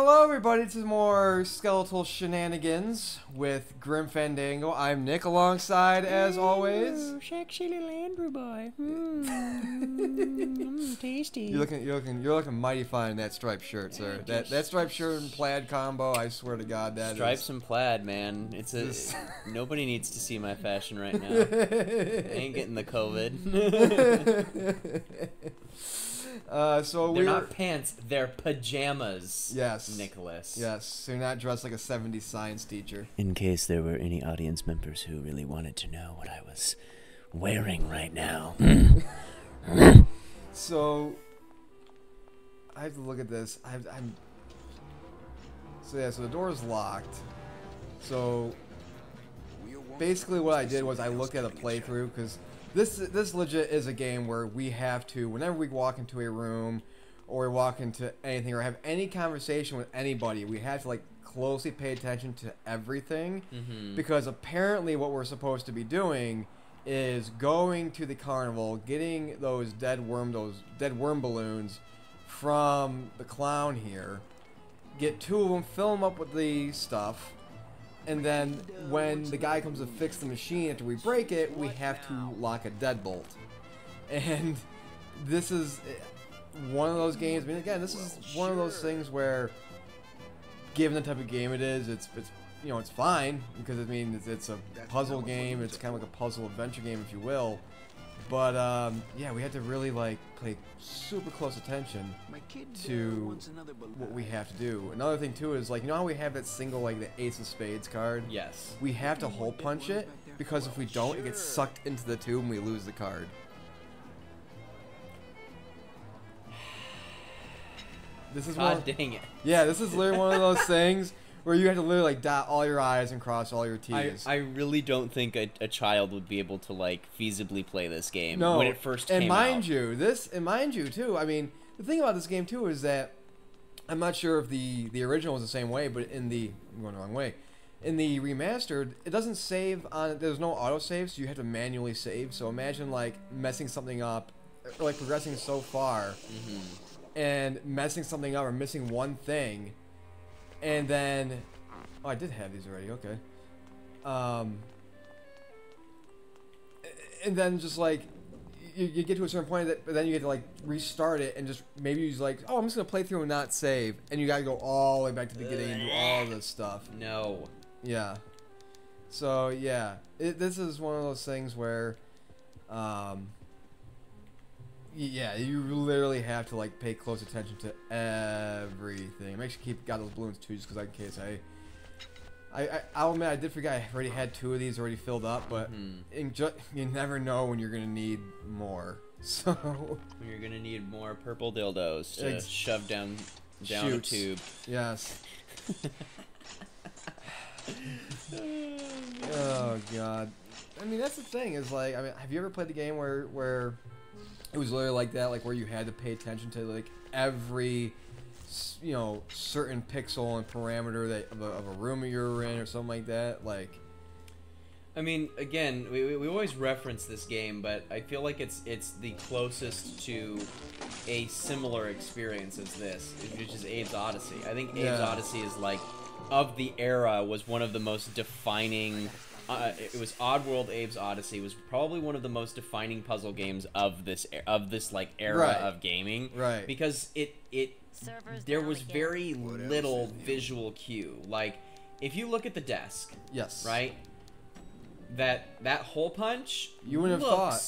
Hello everybody to more skeletal shenanigans with Grim Fandango. I'm Nick alongside, as always. Sexy little Andrew boy. Tasty. You're looking mighty fine in that striped shirt, sir. That striped shirt and plaid combo, I swear to God, that Stripes and plaid, man. Nobody needs to see my fashion right now. I ain't getting the COVID. So they're not pants, they're pajamas. Yes, Nicholas. Yes, so you're not dressed like a 70s science teacher. In case there were any audience members who really wanted to know what I was wearing right now. So I have to look at this. So the door is locked. So basically what I did was I looked at a playthrough, because this legit is a game where we have to, whenever we walk into a room or we walk into anything or have any conversation with anybody, we have to like closely pay attention to everything, because apparently what we're supposed to be doing is going to the carnival, getting those dead worm balloons from the clown here, get 2 of them, fill them up with the stuff, and then when the guy comes to fix the machine after we break it, we have to lock a deadbolt. And this is one of those games. I mean, again, this is one of those things where, given the type of game it is, it's fine, because I mean it's a puzzle game. It's kind of like a puzzle adventure game, if you will. But yeah, we had to really like pay super close attention to what we have to do. Another thing too is, like, you know how we have that single, like, the Ace of Spades card? Yes. We have to hole punch it, because if we don't, it gets sucked into the tube and we lose the card. This is God dang it. Yeah, this is literally one of those things where you have to literally like dot all your I's and cross all your T's. I really don't think a child would be able to like feasibly play this game no, when it first came out. And mind you too, I mean, the thing about this game too is that I'm not sure if the original was the same way, but I'm going the wrong way. In the remastered, it doesn't save on, there's no autosave, so you have to manually save. So imagine like messing something up, or like progressing so far, and messing something up or missing one thing, and then, oh, I did have these already, okay. And then just like, you get to a certain point, but then you get to like restart it and just maybe use like, oh, I'm just gonna play through and not save, and you gotta go all the way back to the beginning and do all this stuff. No. Yeah. So yeah, this is one of those things where, yeah, you literally have to like pay close attention to everything. Make sure you got those balloons too, just because in case I'll admit I did forget I already had 2 of these already filled up, but you never know when you're gonna need more. So when you're gonna need more purple dildos to shove down a tube. Yes. Oh God. I mean, that's the thing, is like, I mean, have you ever played the game where it was literally like that, like where you had to pay attention to like every, you know, certain pixel and parameter of a room that you're in or something like that? Like, I mean, again, we always reference this game, but I feel like it's the closest to a similar experience as this, which is Abe's Odyssey. I think Abe's Odyssey is like, of the era, was one of the most defining. It was Oddworld. Abe's Odyssey was probably one of the most defining puzzle games of this like era of gaming, right? Because there was very little visual cue. Like, if you look at the desk, yes, right, that hole punch, you wouldn't have thought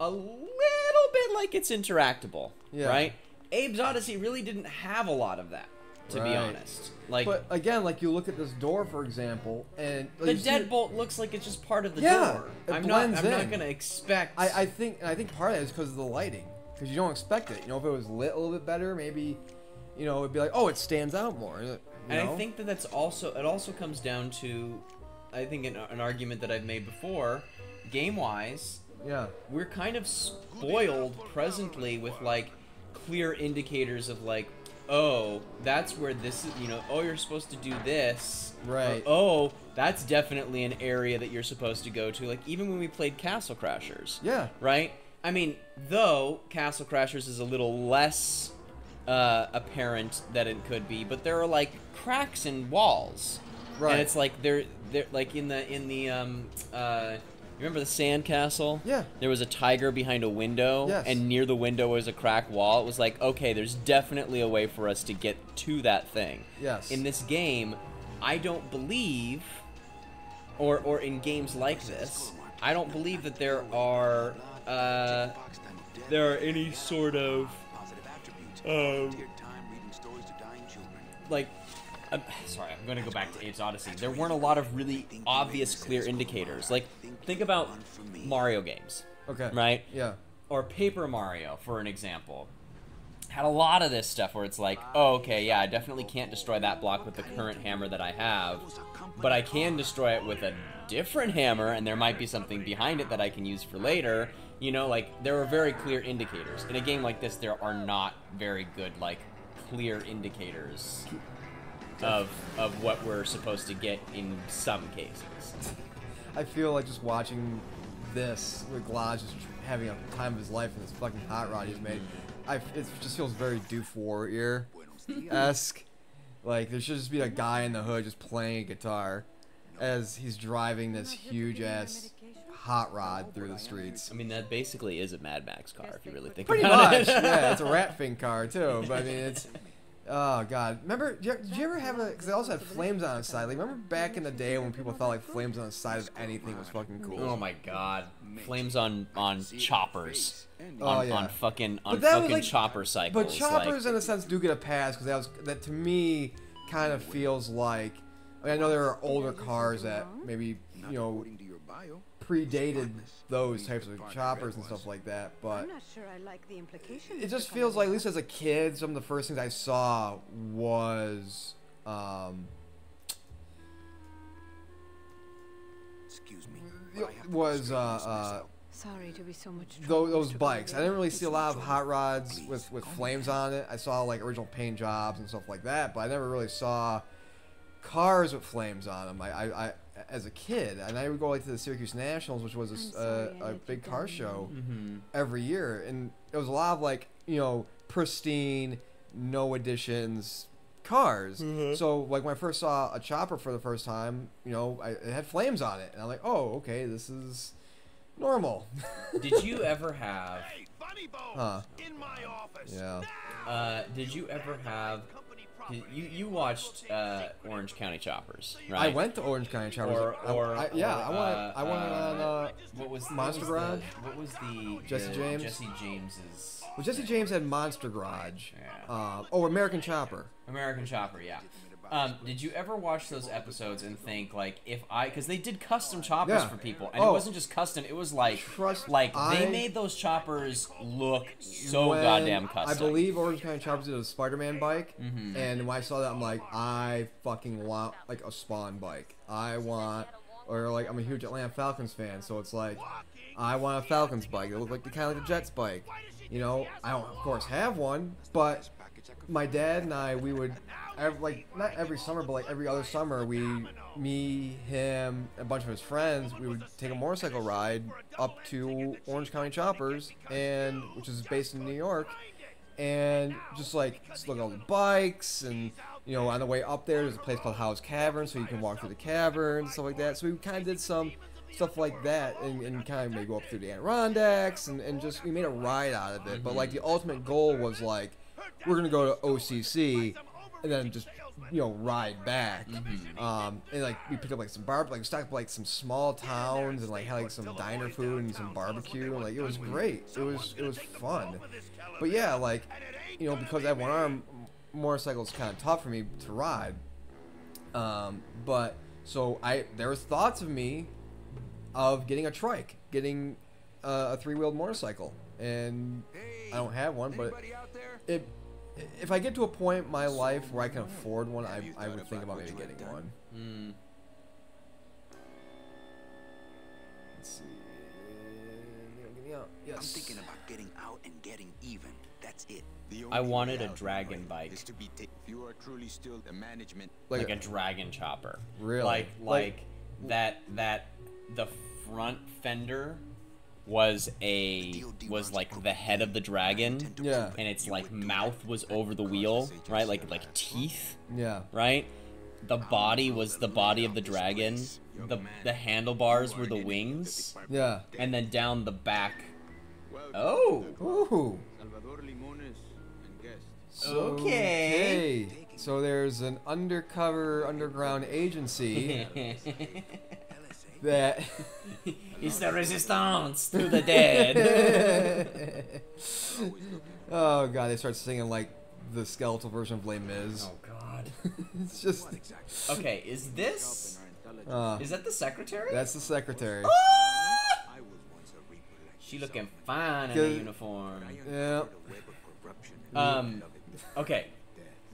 a little bit like it's interactable, yeah. Right? Abe's Odyssey really didn't have a lot of that, to be honest. Like, but again, like, you look at this door, for example, and the deadbolt looks like it's just part of the door. I'm not gonna expect. I think part of that is because of the lighting, because you don't expect it. You know, if it was lit a little bit better, maybe, you know, it'd be like, oh, it stands out more. And I think it also comes down to, I think an argument that I've made before, game wise. Yeah. We're kind of spoiled presently with like clear indicators of like, oh, that's where this is, you know, oh, you're supposed to do this. Right. Or, oh, that's definitely an area that you're supposed to go to. Like, even when we played Castle Crashers. Yeah. Right? I mean, though Castle Crashers is a little less apparent that it could be, but there are like cracks in walls, Right. and it's like they're like in the you remember the sandcastle? Yeah. There was a tiger behind a window, Yes. and near the window was a cracked wall. It was like, okay, there's definitely a way for us to get to that thing. Yes. In this game, I don't believe, or in games like this, I don't believe that there are any sort of like. Sorry, I'm going to go back to Abe's Odyssey. There weren't a lot of really obvious, clear indicators. Like, think about Mario games. Okay. Right? Yeah. Or Paper Mario, for an example. Had a lot of this stuff where it's like, oh, okay, yeah, I definitely can't destroy that block with the current hammer that I have, but I can destroy it with a different hammer, and there might be something behind it that I can use for later. You know, like, there are very clear indicators. In a game like this, there are not very good, like, clear indicators of what we're supposed to get in some cases. I feel like just watching this with Glaz just having a time of his life in this fucking hot rod he's made. It just feels very Doof Warrior-esque. Like, there should just be a guy in the hood just playing a guitar as he's driving this huge-ass hot rod through the streets. I mean, that basically is a Mad Max car, if you really think Pretty about much, it. yeah. It's a Ratfin car, too. But, I mean, it's... Oh, God. Remember, did you ever have a... Because they also had flames on the side. Like, remember back in the day when people thought, like, flames on the side of anything was fucking cool? Oh, my God. Flames on choppers. Oh, yeah. On fucking like, chopper cycles. But choppers, in a sense, do get a pass because that to me kind of feels like. I mean, I know there are older cars that maybe predated those types of choppers and stuff like that, but I'm not sure I like the implication. it just feels like, at least as a kid, some of the first things I saw was. Excuse me. Was Sorry to be so much trouble, those Mr. bikes. I Gray. didn't really see a lot of hot rods with flames on it. I saw like original paint jobs and stuff like that, but I never really saw cars with flames on them. I as a kid, and I would go like to the Syracuse Nationals, which was a big car show every year, and it was a lot of like pristine, no additions cars. So like when I first saw a chopper for the first time, it had flames on it, and I'm like, oh, okay, this is normal. Did you ever have... Huh. In my office. Yeah. Did you ever have... You watched Orange County Choppers, right? I went to Orange County Choppers. I went on what was Monster Garage? What was the Jesse James? Jesse James's... Well, Jesse James had Monster Garage. Yeah. American Chopper. American Chopper, yeah. Did you ever watch those episodes and think, like, because they did custom choppers for people, and it wasn't just custom, it was like, they made those choppers look so goddamn custom. I believe Orange County Choppers did a Spider-Man bike, and when I saw that, I'm like, I fucking want, like, a Spawn bike. I'm a huge Atlanta Falcons fan, so it's like, I want a Falcons bike. It looked like kind of like a Jets bike. I don't, of course, have one, but my dad and I, we would, not every summer, but like every other summer, me, him, a bunch of his friends, we would take a motorcycle ride up to Orange County Choppers, which is based in New York, and just look at all the bikes, and on the way up there's a place called Howe's Cavern, so you can walk through the cavern and stuff like that. So we kind of did some stuff like that, and kind of maybe go up through the Adirondacks, and just we made a ride out of it. But like the ultimate goal was like, we're gonna go to OCC and then just ride back. And like we picked up like some we stopped like some small towns and like had like some diner food and some barbecue, and like it was great. It was fun. But yeah, like because I have one arm, motorcycle's kind of tough for me to ride. But so there was thoughts of me of getting a trike, getting a three-wheeled motorcycle, and I don't have one, but if I get to a point in my life where I can afford one, I would think about maybe getting one. Let's see. Yes. I'm thinking about getting out and getting even. That's it. I wanted a dragon bike. Is to be if you are truly still the management. Like a dragon chopper. Really? Like that the front fender was like the head of the dragon. Yeah. And its like mouth was over the wheel, right? Like teeth. Yeah. Right? The body was the body of the dragon. The handlebars were the wings. Yeah. And then down the back. Oh. Ooh. Okay. So there's an underground agency that It's the resistance to the dead. Oh god, they start singing like the skeletal version of Les Mis. Oh god. It's just Okay, is this is that the secretary? that's the secretary. She looking fine in a uniform. Yeah. Okay.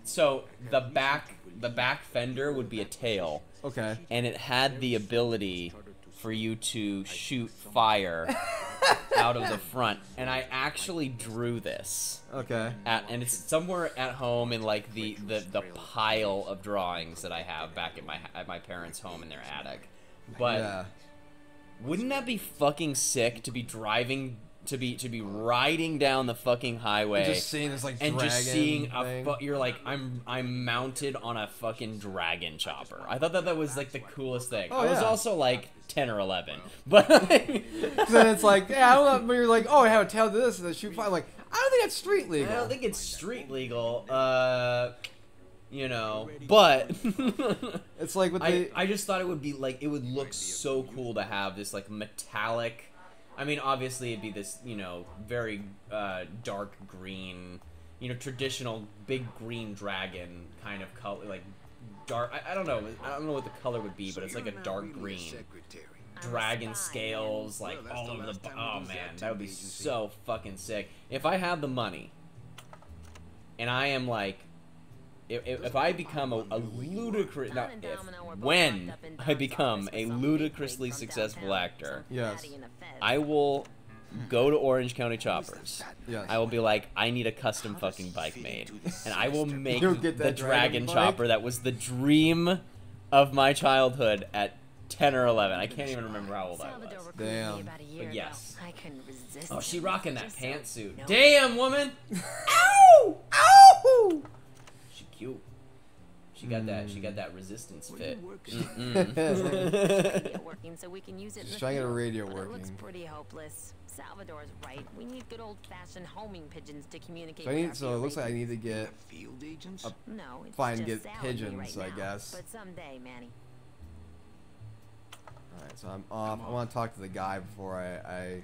So the back fender would be a tail. Okay. And it had the ability for you to shoot fire out of the front. And I actually drew this. Okay. And it's somewhere at home in like the pile of drawings that I have back at my parents' home in their attic. But Yeah. wouldn't that be fucking sick to be driving to be riding down the fucking highway Just seeing this like and dragon just seeing thing. you're like I'm mounted on a fucking dragon chopper. I thought that was like the coolest thing. Oh, I was yeah. also like 10 or 11, but Then it's like, yeah, I don't know. But you're like, oh, I have a tail to this, and then shoot fire. Like, I don't think that's street legal. I don't think it's street legal. You know, but It's like with the I just thought it would be like it would look so cool to have this like metallic. I mean, obviously it'd be this, you know, very dark green, you know, traditional big green dragon kind of color, like dark. I don't know what the color would be, but it's like a dark green. Dragon scales, like all over the. Oh man, that would be so fucking sick. If I have the money, and I am like. If I become a ludicrous, when I become a ludicrously successful actor, yes, I will go to Orange County Choppers. yes. I will be like, I need a custom fucking bike made, and I will make You'll get the that dragon dragon bike? chopper that was the dream of my childhood at 10 or 11. I can't even remember how old I was. Damn. But yes. I couldn't resist. Oh, she rocking that pantsuit. No. Damn, woman! Ow! Ow! She cute. She got that resistance fit. Working so we can use it in Just the trying to get a field, radio but It looks working. pretty hopeless. Salvador's right. We need good old-fashioned homing pigeons to communicate. So, with our so it field looks like I agents. need to get Field agents? No, it's find just get Sal and me pigeons, right I now, guess. But someday, Manny. All right, so I'm off. I want to talk to the guy before I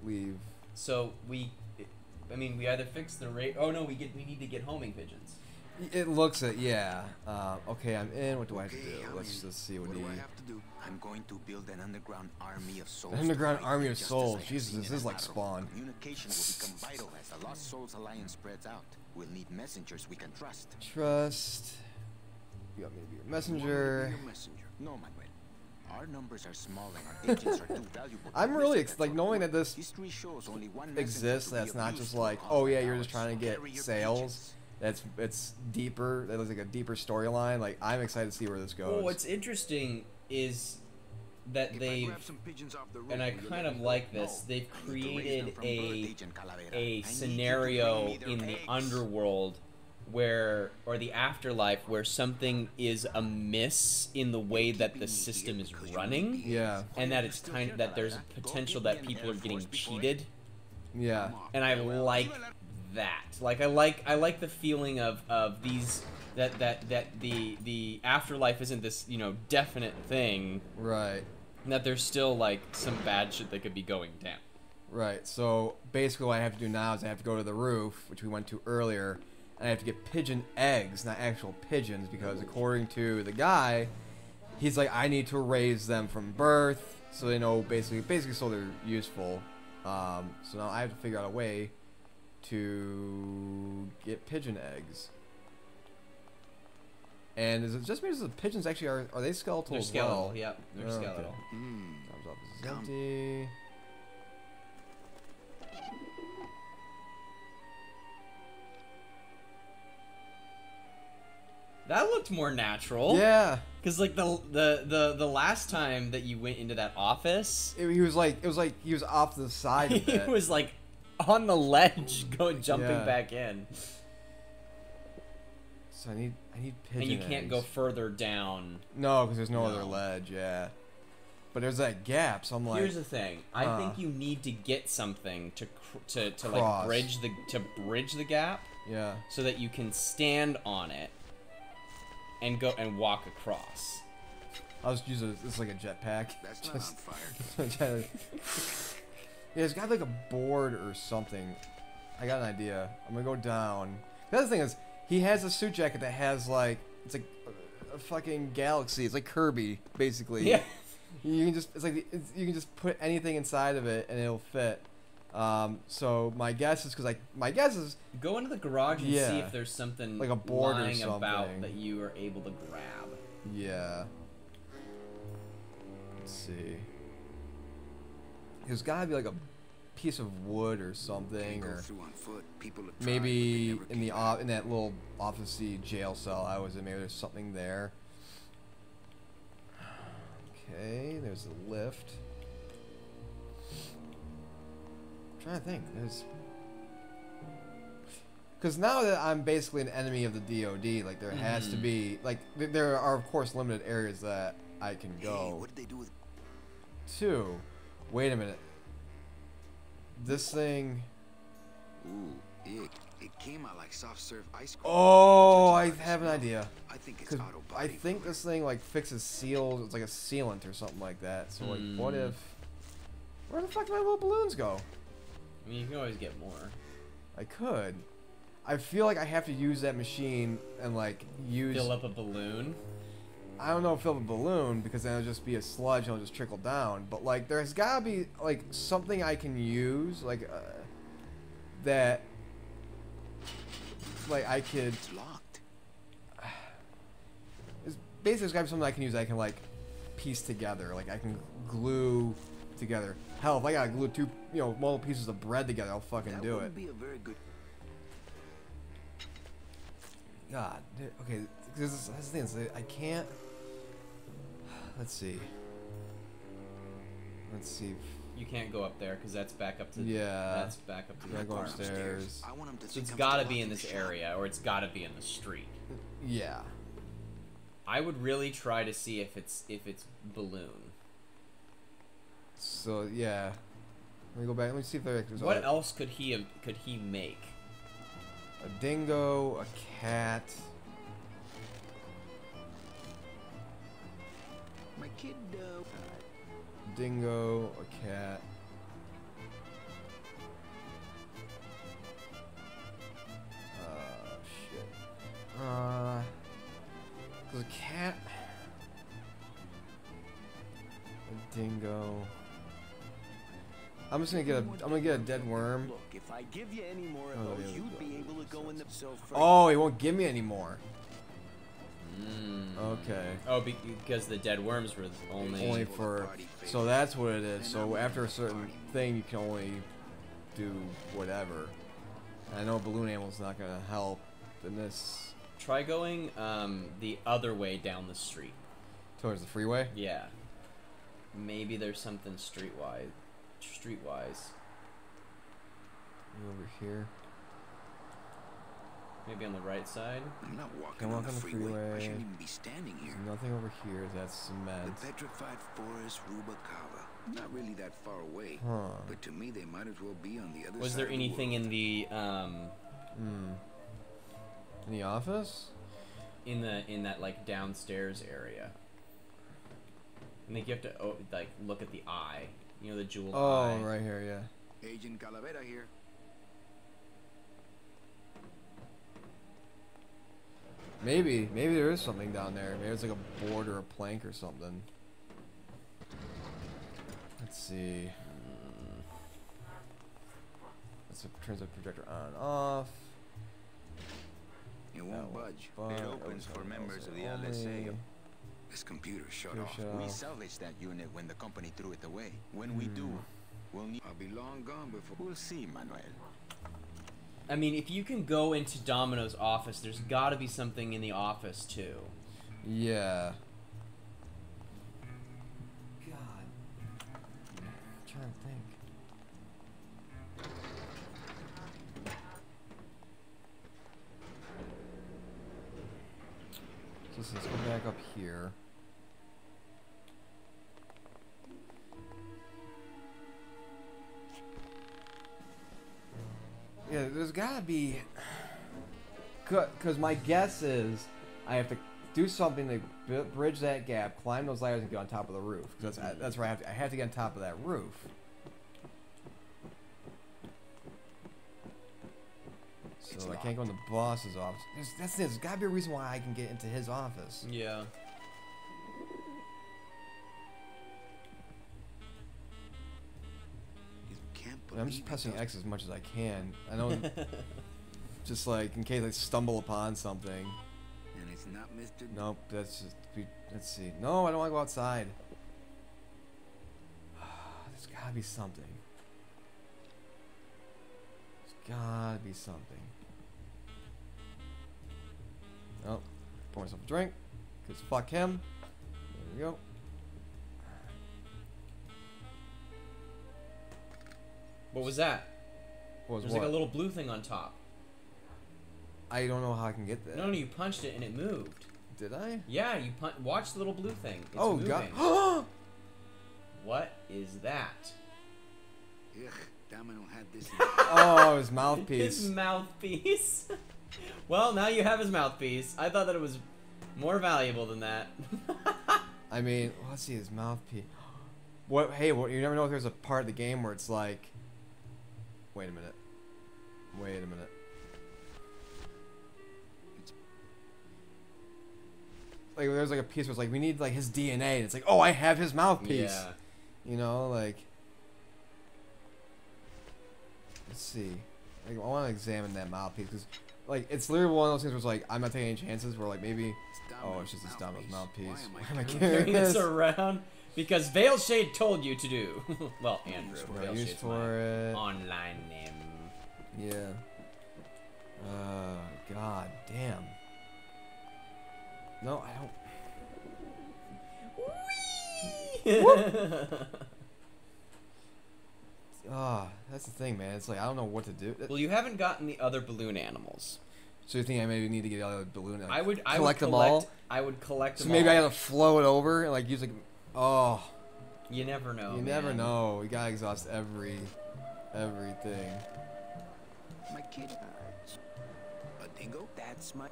leave. So we either fix the rate. Oh no, we need to get homing pigeons. It looks at yeah. Okay, I'm in. What do I have to do? Let's just see what What he. do I have to do? I'm going to build an underground army of souls. An underground to fight army for of justice souls. I have Jesus, seen this in is like battle. Spawn. Communication will become vital as the Lost Souls Alliance spreads out. We'll need messengers we can trust. Trust. You want me to be your You messenger? want me to be your messenger? No, Manuel. Our numbers are small and our agents are too valuable. to I'm really risk like that knowing sort that of this history shows only one exists. messenger to That's be not of just use to like, the oh cause yeah, of you're just ours. trying to get Carry your sales. pigeons. It's deeper. That looks like a deeper storyline. Like I'm excited to see where this goes. Well, what's interesting is that If I they've, grab some pigeons off the road, and I will you kind let of me like go? this, they've No, I need to raise them created from birth, Agent Calavera. I a need you to scenario bring me their in the eggs. underworld where, or the afterlife, where something is amiss in the way that the system is running, Yeah, and that it's kind of, that there's a potential that people are getting cheated, yeah, and I like that. Like I like the feeling of these that the afterlife isn't this, you know, definite thing, right, and that there's still like some bad shit that could be going down. right. So basically, what I have to do now is I have to go to the roof, which we went to earlier, and I have to get pigeon eggs, not actual pigeons, because according to the guy, he's like, I need to raise them from birth, so they know basically, so they're useful. So now I have to figure out a way to get pigeon eggs. And is it just because the pigeons actually are they skeletal They're as skeletal, well? yep, they're Oh, okay. skeletal. Thumbs up, this is Dumb. empty. That looked more natural. Yeah. Because like the last time that you went into that office, He was like, it was like he was off to the side of he it. was like on the ledge, jumping Yeah. back in. So I need pigeon And you can't eggs. go further down. No, because there's no other No. ledge. Yeah. But there's that gap, so I'm like. Here's the thing. I think you need to get something to like Cross. bridge the gap, Yeah. so that you can stand on it and go and walk across. I'll just use this like a jetpack. That's not on Just- fire. Yeah, it's got like a board or something. I got an idea. I'm gonna go down. The other thing is, he has a suit jacket that has like, it's like a fucking galaxy. It's like Kirby, basically. Yeah. You can just, you can just put anything inside of it and it'll fit. So my guess is, my guess is, Go into the garage and see Yeah. if there's something Like a board or lying about something. that you are able to grab. yeah. Let's see. There's gotta be like a piece of wood or something, Can't go or through on foot. People have tried, but maybe they never in the came in that little officey jail cell I was in. Maybe there's something there. Okay, there's the lift. I'm trying to think. There's because now that I'm basically an enemy of the DoD, like there has to be like there are of course limited areas that I can Hey, go what did they do with? to. Wait a minute. This thing. Ooh, it came out like soft serve ice cream. Oh, I It's hard to have an smell. idea. I think it's Because auto I body think fluid. this thing like fixes seals. It's like a sealant or something like that. So like, what if? Where the fuck did my little balloons go? I mean, you can always get more. I could. I feel like I have to use that machine and like use. Fill up a balloon. I don't know, fill up a balloon because then it'll just be a sludge and it'll just trickle down. But like, there's gotta be like something I can use like that. Like I could. It's locked. It's basically there's gotta be something I can use that I can like piece together. Like I can glue together. Hell, if I gotta glue two, multiple pieces of bread together, I'll fucking That do wouldn't it. be a very good. God, okay. That's the thing. Is I can't. Let's see. Let's see. You can't go up there because that's back up to. Yeah. That's back up to Gotta the go apartment. upstairs. I want 'em to So think it's I'm got to still be in locked this the shop. area, or it's got to be in the street. Yeah. I would really try to see if it's balloon. So yeah. Let me go back. Let me see if there's What else could he make? a dingo, a cat. My kid, Dingo, a cat. Shit. There's a cat. A dingo. I'm just gonna get a dead worm. Look, if I give you any more Oh, of those, yeah, you'd yeah, be able to go in the Oh, he won't give me any more. Okay. Oh, because the dead worms were Only for. So that's what it is. So after a certain thing, you can only do whatever. And I know balloon animal's not gonna help in this. Try going the other way down the street. Towards the freeway. Yeah. Maybe there's something streetwise. Over here. Maybe on the right side. I'm not walking Can't on walk the on the freeway. I freeway. shouldn't even be standing here. There's nothing over here. That's The cement. petrified forest Rubacava. Not really that far away. Huh. But to me, they might as well be on the other Was side there of the anything world. in the In the office? in that like downstairs area? I think you have to like look at the eye. You know, the jeweled eye. Oh, right here, yeah. Agent Calavera here. Maybe there is something down there. Maybe it's like a board or a plank or something. Let's see. Let's turns the projector on and off. It won't budge. It opens for members of the LSA. This computer shut off. We salvaged that unit when the company threw it away. When we do, we'll need. I'll be long gone before. We'll see, Manuel. I mean, if you can go into Domino's office, there's got to be something in the office too. Yeah. God. I'm trying to think. So let's go back up here. Yeah, there's gotta be... Because my guess is I have to do something to bridge that gap, climb those ladders, and get on top of the roof. Because that's where I have to get on top of that roof. So I can't go in the boss's office. There's gotta be a reason why I can get into his office. Yeah. I'm just pressing X as much as I can. I know, just like in case I stumble upon something. And it's not Mr. Nope, that's just. Let's see. No, I don't want to go outside. There's gotta be something. There's gotta be something. Oh, pour myself a drink. Cause fuck him. There we go. What was that? What was There's what? like a little blue thing on top. I don't know how I can get there. No, you punched it and it moved. Did I? Yeah, you watch the little blue thing. It's Oh moving. god. What is that? Ugh, Domino had this. Oh, his mouthpiece. His mouthpiece. Well, now you have his mouthpiece. I thought that it was more valuable than that. I mean, let's see his mouthpiece. What? Hey, you never know if there's a part of the game where it's like. Wait a minute. Wait a minute. Like there's like a piece where it's like we need like his DNA, and it's like, oh, I have his mouthpiece. Yeah. You know, like. Let's see. Like, I want to examine that mouthpiece because, like, it's literally one of those things where it's like I'm not taking any chances. Where like maybe, oh, it's just his Domino's mouthpiece. Why am I carrying Carrying this this? around because Veil Shade told you to do. Well, Andrew. Veil Use Shade's for my it. online name. Yeah. God damn. No, I don't. That's the thing, man. It's like I don't know what to do. Well, you haven't gotten the other balloon animals. So you think I maybe need to get the other balloon? I would collect them all. I would collect them. So maybe all. I gotta float over and like use like. Oh. You never know. You never know. You gotta exhaust everything. My kid. A dingo? That's my.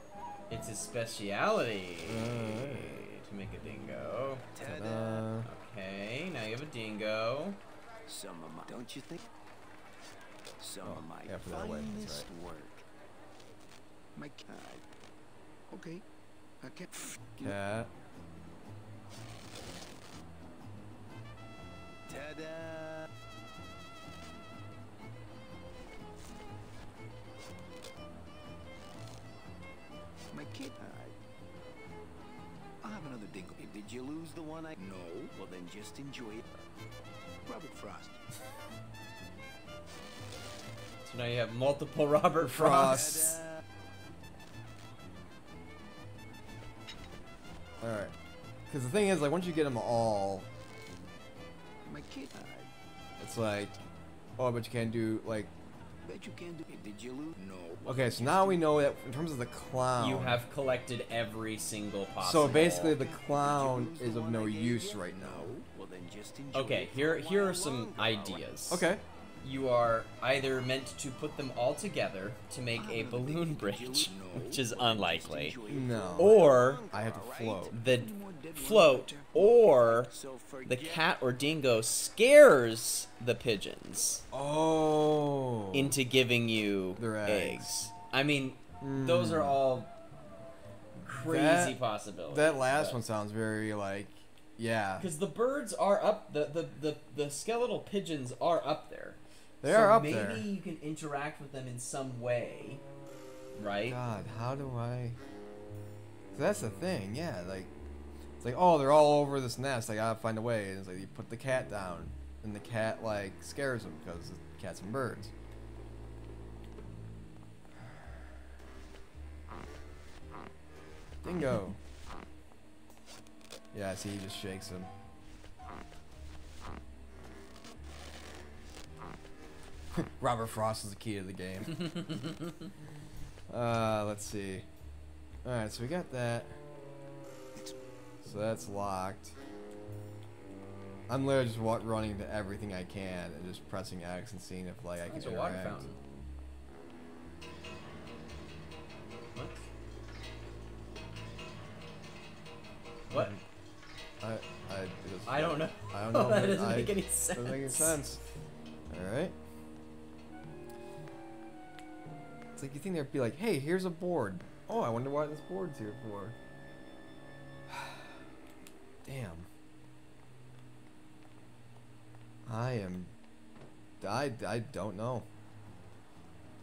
It's his speciality to make a dingo. Ta-da. Okay, now you have a dingo. Some of my, don't you think? Some of my yeah, for that way, that's finest work. My cat. Okay. I can't. Cat. Ta-da! My kid. I'll have another dingo. Did you lose the one I? No. Well, then just enjoy it. Robert Frost. So now you have multiple Robert Frosts. Ta-da! All right. Because the thing is, like, once you get them all, My kid. it's like, oh, but you can't do like. Bet you can do it. Did you lose? No. Okay, so now we know that in terms of the clown. You have collected every single possible. So basically, the clown is of no use right now. Well, then just enjoy Okay, it here for a while are some longer, ideas. Okay. You are either meant to put them all together to make a balloon bridge, which is unlikely, No. or I have to float. the float, or So the forget cat or dingo scares the pigeons Oh. into giving you Their eggs. I mean, those are all crazy possibilities. That last one sounds very like, yeah. because the birds are up, the skeletal pigeons are up there. They So are up maybe there. you can interact with them in some way, right? God, how do I? So that's the thing, yeah. Like, it's like, oh, they're all over this nest. I gotta find a way. And it's like you put the cat down, and the cat like scares them because the cats and birds. Dingo. Yeah, see, he just shakes him. Robert Frost is the key to the game. Let's see. Alright, so we got that. So that's locked. I'm literally just running to everything I can and just pressing X and seeing if like I can It's a water interact. fountain. What? What? I don't know. I don't know. That doesn't make any sense. Doesn't make any sense. Alright. It's like you think they'd be like, hey, here's a board. Oh, I wonder what this board's here for. Damn. I don't know.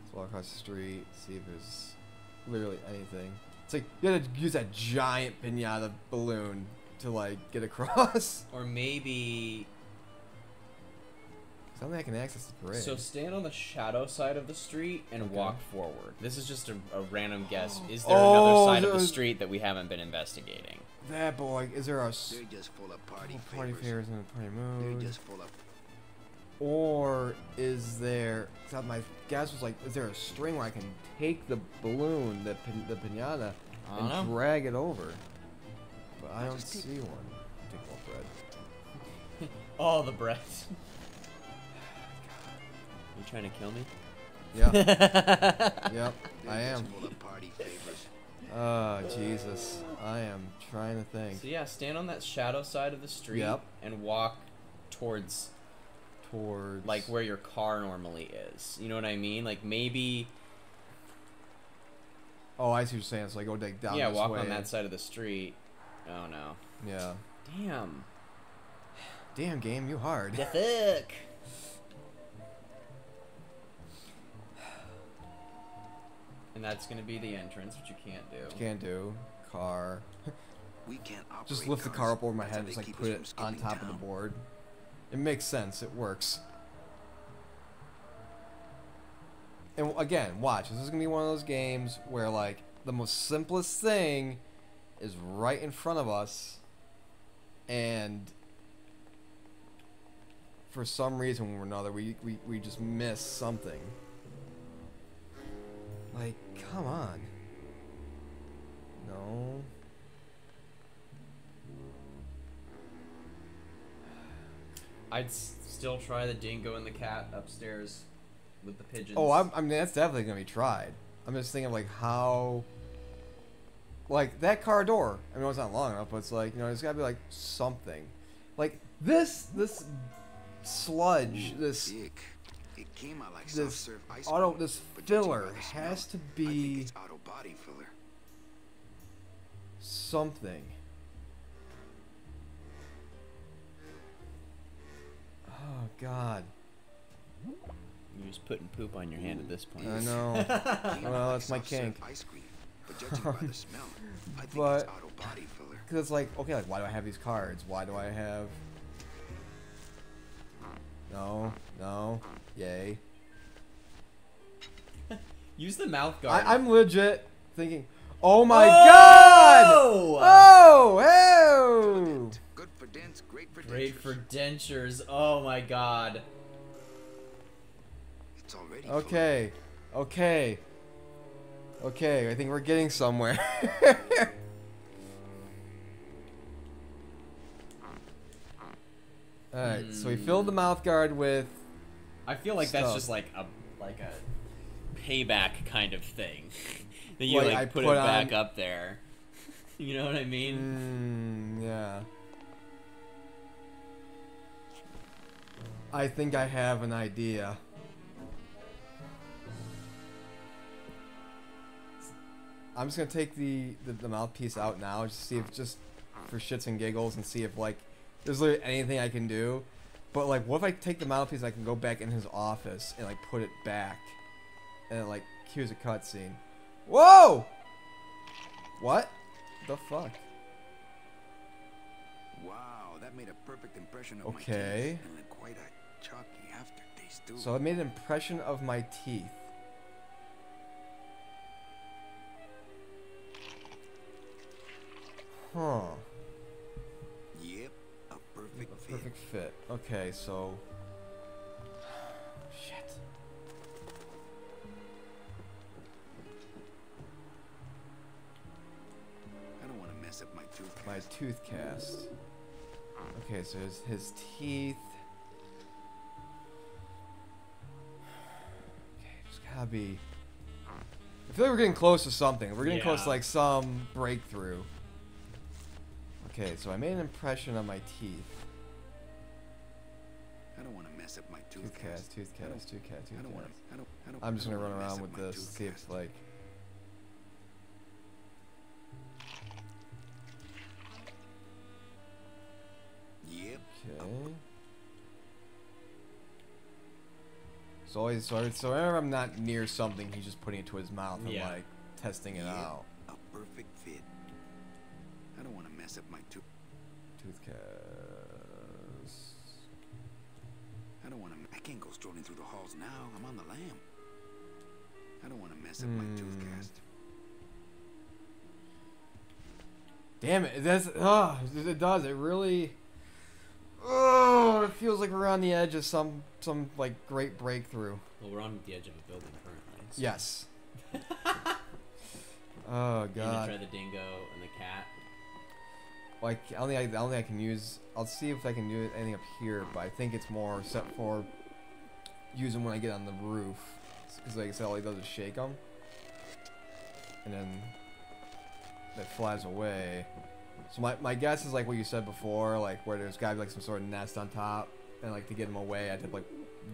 Let's walk across the street, see if there's literally anything. It's like you gotta use that giant pinata balloon to like get across. Or maybe. Something I can access the parade. So stand on the shadow side of the street and walk forward. This is just a random guess. Is there another side of the street that we haven't been investigating? That boy, is there a They're just full of party favors in a party mood? They're just full of. Or is there? My guess was like, is there a string where I can take the balloon, the pinata, and drag it over? But I don't see one. Take more bread. Oh, the bread. You trying to kill me? Yeah. Yep, I am. Oh, Jesus. I am trying to think. So yeah, stand on that shadow side of the street and walk towards like where your car normally is. You know what I mean? Like maybe. Oh, I see what you're saying. So I go like down. Yeah, this walk way. on that side of the street. Oh no. Yeah. Damn. Damn, game, you hard. The fuck. And that's gonna be the entrance, which you can't do. Can't do. Car. We can't operate Just lift the car up over my head and just like put it on top of the board. It makes sense. It works. And again, watch. This is gonna be one of those games where like the most simplest thing is right in front of us, and for some reason or another, we just miss something. Like, come on. No. I'd still try the dingo and the cat upstairs with the pigeons. Oh, I mean, that's definitely gonna be tried. I'm just thinking like how, like that car door. I know it's not long enough, but it's like, you know, there's gotta be like something, like this sludge, this It came out like this ice auto, cream, this but judging filler by the smell, has to I think be it's auto body filler. something. Oh God. You're just putting poop on your hand at this point. I know. Well, that's my kink. Ice cream, but judging by the smell, I think But it's auto body filler. because it's like, okay, like why do I have these cards? Why do I have? No, no, yay. Use the mouth guard. I'm legit thinking, oh my God! Oh, oh! Good for dents, great for Great dentures. for dentures. Oh my God. It's already Okay, okay, okay. I think we're getting somewhere. All right, so we filled the mouth guard with. I feel like stuff. that's just like a payback kind of thing. That you Like, like I put it put back on- up there. You know what I mean? Yeah. I think I have an idea. I'm just gonna take the mouthpiece out now, just see if just for shits and giggles, and see if like there's literally anything I can do. But like, what if I take the mouthpiece, and I can go back in his office and like put it back, and it, like cues a cutscene. Whoa! What? The fuck? Wow, that made a perfect impression of my Okay. teeth, and like quite a chalky aftertaste too. So I made an impression of my teeth. Huh. Perfect fit. Okay, so... Shit. I don't want to mess up my tooth. My tooth cast. Okay, so his teeth. Okay, just gotta be... I feel like we're getting close to something. We're getting close to like some breakthrough. Okay, so I made an impression on my teeth. I don't want to mess up my Tooth cast. I don't want to. I'm just gonna run around with this, see if like... Yep. Okay. So whenever I'm not near something, he's just putting it to his mouth and like testing it out. A perfect fit. I don't want to mess up my tooth. Tooth cast. I don't want to. I can't go strolling through the halls now. I'm on the lam. I don't want to mess up my tooth cast. Damn it! It does. It really. Oh, it feels like we're on the edge of some like great breakthrough. Well, we're on the edge of a building currently. So. Yes. Oh god. You gonna try the dingo and the cat. Like I don't think I can use. I'll see if I can do anything up here, but I think it's more set for using when I get on the roof, because like I said, all he does is shake them, and then it flies away. So my guess is like what you said before, like where there's gotta be like some sort of nest on top, and like to get him away, I have to like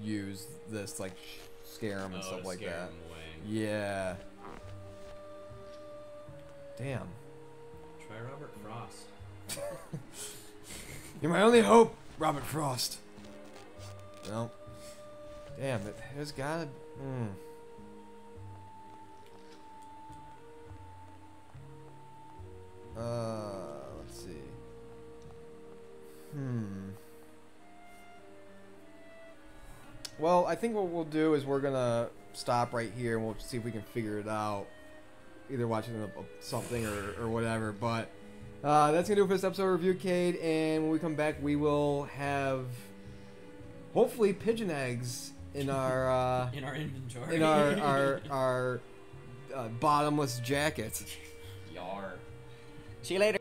use this to, like scare him and stuff like that. Him away. Yeah. Damn. Try Robert Frost. You're my only hope, Robert Frost. Well, damn it. There's gotta. Let's see. Well, I think what we'll do is we're gonna stop right here and we'll see if we can figure it out. Either watching something or whatever. But that's gonna do it for this episode of Review Cade. And when we come back, we will have hopefully pigeon eggs in our in our inventory. In our bottomless jacket. Yar. See you later.